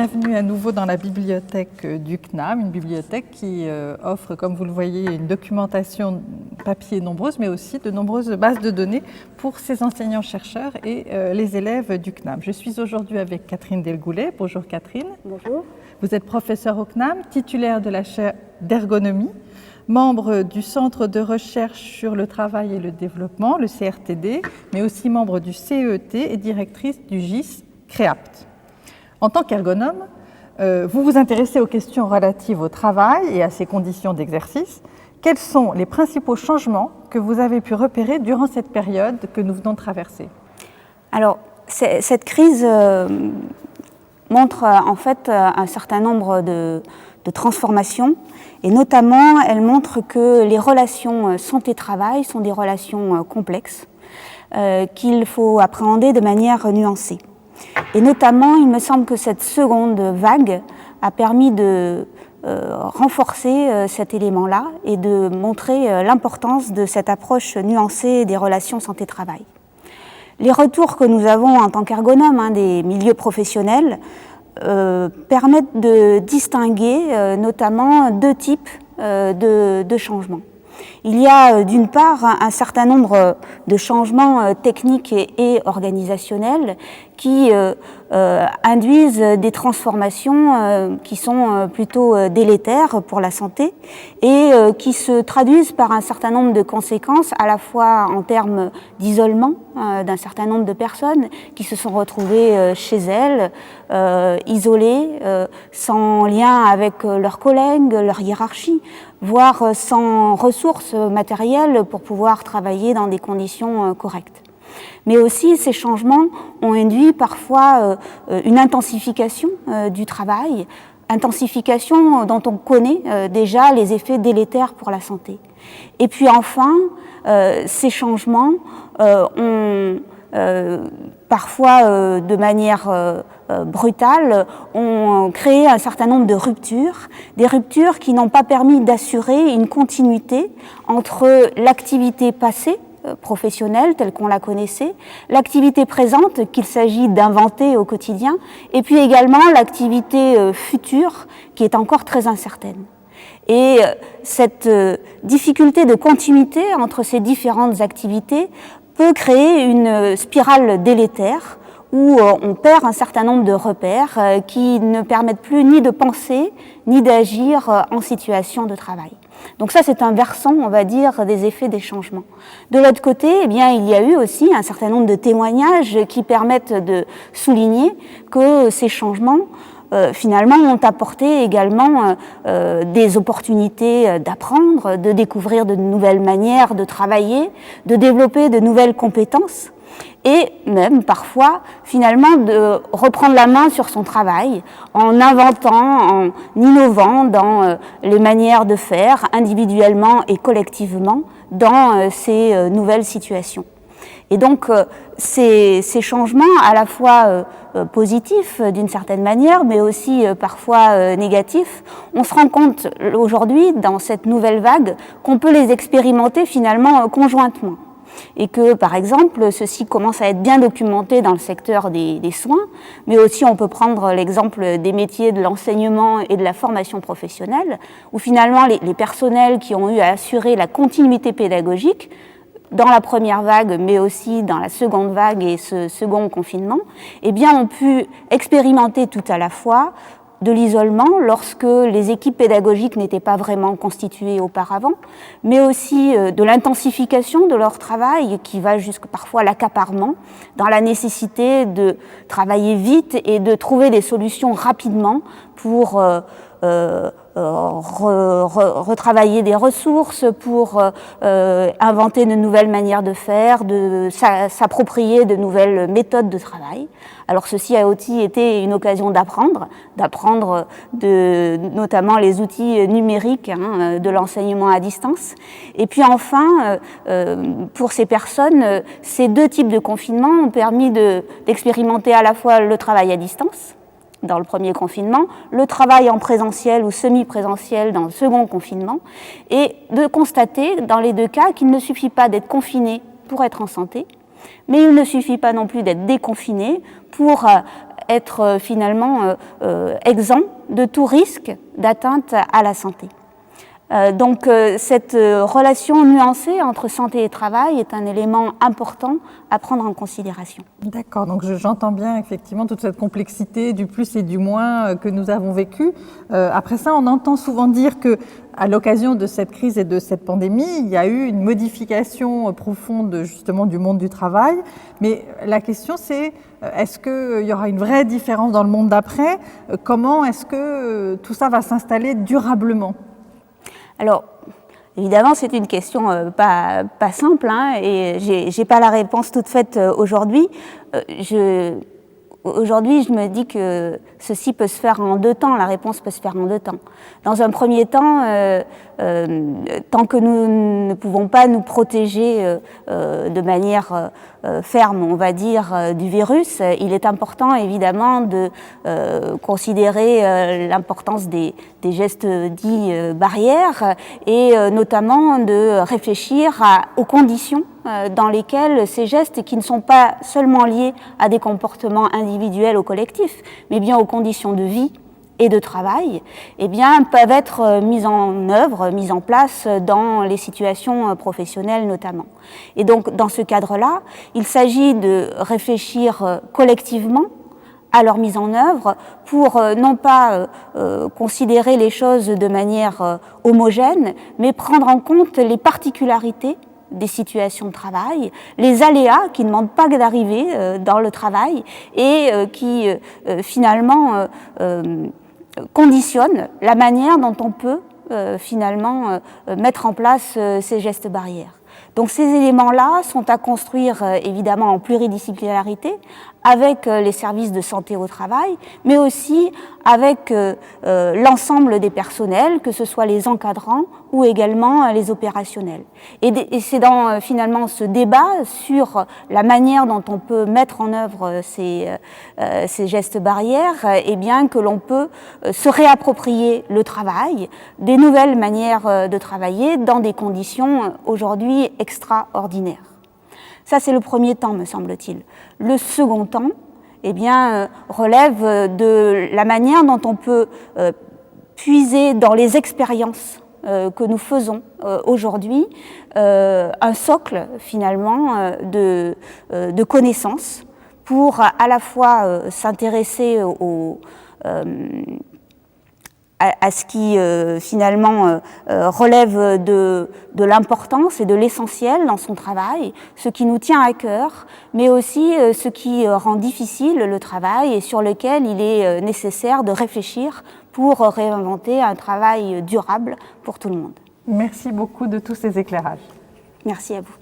bienvenue à nouveau dans la bibliothèque du CNAM, une bibliothèque qui offre, comme vous le voyez, une documentation papier nombreuse, mais aussi de nombreuses bases de données pour ses enseignants-chercheurs et les élèves du CNAM. Je suis aujourd'hui avec Catherine Delgoulet. Bonjour Catherine. Bonjour. Vous êtes professeure au CNAM, titulaire de la chaire d'ergonomie, membre du Centre de recherche sur le travail et le développement, le CRTD, mais aussi membre du CET et directrice du GIS CREAPT. En tant qu'ergonome, vous vous intéressez aux questions relatives au travail et à ses conditions d'exercice. Quels sont les principaux changements que vous avez pu repérer durant cette période que nous venons de traverser? Alors, cette crise montre en fait un certain nombre de transformations, et notamment elle montre que les relations santé-travail sont des relations complexes qu'il faut appréhender de manière nuancée. Et notamment, il me semble que cette seconde vague a permis de renforcer cet élément-là et de montrer l'importance de cette approche nuancée des relations santé-travail. Les retours que nous avons en tant qu'ergonomes des milieux professionnels permettent de distinguer notamment deux types de changements. Il y a d'une part un certain nombre de changements techniques et organisationnels qui induisent des transformations qui sont plutôt délétères pour la santé et qui se traduisent par un certain nombre de conséquences à la fois en termes d'isolement d'un certain nombre de personnes qui se sont retrouvées chez elles, isolées, sans lien avec leurs collègues, leur hiérarchie, voire sans ressources matérielles pour pouvoir travailler dans des conditions correctes. Mais aussi, ces changements ont induit parfois une intensification du travail, intensification dont on connaît déjà les effets délétères pour la santé. Et puis enfin, ces changements ont parfois de manière brutale, ont créé un certain nombre de ruptures, des ruptures qui n'ont pas permis d'assurer une continuité entre l'activité passée, professionnelle telle qu'on la connaissait, l'activité présente qu'il s'agit d'inventer au quotidien, et puis également l'activité future qui est encore très incertaine. Et cette difficulté de continuité entre ces différentes activités peut créer une spirale délétère où on perd un certain nombre de repères qui ne permettent plus ni de penser ni d'agir en situation de travail. Donc ça, c'est un versant, on va dire, des effets des changements. De l'autre côté, eh bien, il y a eu aussi un certain nombre de témoignages qui permettent de souligner que ces changements finalement ont apporté également des opportunités d'apprendre, de découvrir de nouvelles manières de travailler, de développer de nouvelles compétences et même parfois finalement de reprendre la main sur son travail en inventant, en innovant dans les manières de faire individuellement et collectivement dans ces nouvelles situations. Et donc ces changements à la fois positifs d'une certaine manière, mais aussi parfois négatifs, on se rend compte aujourd'hui dans cette nouvelle vague qu'on peut les expérimenter finalement conjointement. Et que, par exemple, ceci commence à être bien documenté dans le secteur des soins, mais aussi on peut prendre l'exemple des métiers de l'enseignement et de la formation professionnelle, où finalement les personnels qui ont eu à assurer la continuité pédagogique dans la première vague, mais aussi dans la seconde vague et ce second confinement, eh bien, ont pu expérimenter tout à la fois de l'isolement lorsque les équipes pédagogiques n'étaient pas vraiment constituées auparavant, mais aussi de l'intensification de leur travail qui va jusqu'à parfois l'accaparement, dans la nécessité de travailler vite et de trouver des solutions rapidement pour retravailler des ressources, pour inventer de nouvelles manières de faire, de s'approprier de nouvelles méthodes de travail. Alors ceci a aussi été une occasion d'apprendre notamment les outils numériques de l'enseignement à distance. Et puis enfin, pour ces personnes, ces deux types de confinement ont permis d'expérimenter à la fois le travail à distance, dans le premier confinement, le travail en présentiel ou semi-présentiel dans le second confinement, et de constater dans les deux cas qu'il ne suffit pas d'être confiné pour être en santé, mais il ne suffit pas non plus d'être déconfiné pour être finalement exempt de tout risque d'atteinte à la santé. Donc cette relation nuancée entre santé et travail est un élément important à prendre en considération. D'accord, donc j'entends bien effectivement toute cette complexité du plus et du moins que nous avons vécu. Après ça, on entend souvent dire que à l'occasion de cette crise et de cette pandémie, il y a eu une modification profonde justement du monde du travail. Mais la question c'est, est-ce qu'il y aura une vraie différence dans le monde d'après? Comment est-ce que tout ça va s'installer durablement? Alors, évidemment, c'est une question pas simple, hein, et j'ai pas la réponse toute faite aujourd'hui. Aujourd'hui, je me dis que ceci peut se faire en 2 temps, la réponse peut se faire en 2 temps. Dans un premier temps, tant que nous ne pouvons pas nous protéger de manière ferme, on va dire, du virus, il est important évidemment de considérer l'importance des gestes dits barrières et notamment de réfléchir aux conditions dans lesquelles ces gestes, qui ne sont pas seulement liés à des comportements individuels ou collectifs, mais bien aux conditions de vie et de travail, eh bien, peuvent être mis en œuvre, mis en place dans les situations professionnelles notamment. Et donc, dans ce cadre-là, il s'agit de réfléchir collectivement à leur mise en œuvre pour non pas considérer les choses de manière homogène, mais prendre en compte les particularités des situations de travail, les aléas qui ne manquent pas d'arriver dans le travail et qui finalement conditionnent la manière dont on peut finalement mettre en place ces gestes barrières. Donc ces éléments-là sont à construire évidemment en pluridisciplinarité avec les services de santé au travail, mais aussi avec l'ensemble des personnels, que ce soit les encadrants ou également les opérationnels. Et c'est dans finalement ce débat sur la manière dont on peut mettre en œuvre ces gestes barrières, eh bien que l'on peut se réapproprier le travail, des nouvelles manières de travailler dans des conditions aujourd'hui extraordinaires. Ça, c'est le premier temps, me semble-t-il. Le second temps, eh bien, relève de la manière dont on peut puiser dans les expériences que nous faisons aujourd'hui un socle, finalement, de connaissances pour à la fois s'intéresser à ce qui finalement relève de l'importance et de l'essentiel dans son travail, ce qui nous tient à cœur, mais aussi ce qui rend difficile le travail et sur lequel il est nécessaire de réfléchir pour réinventer un travail durable pour tout le monde. Merci beaucoup de tous ces éclairages. Merci à vous.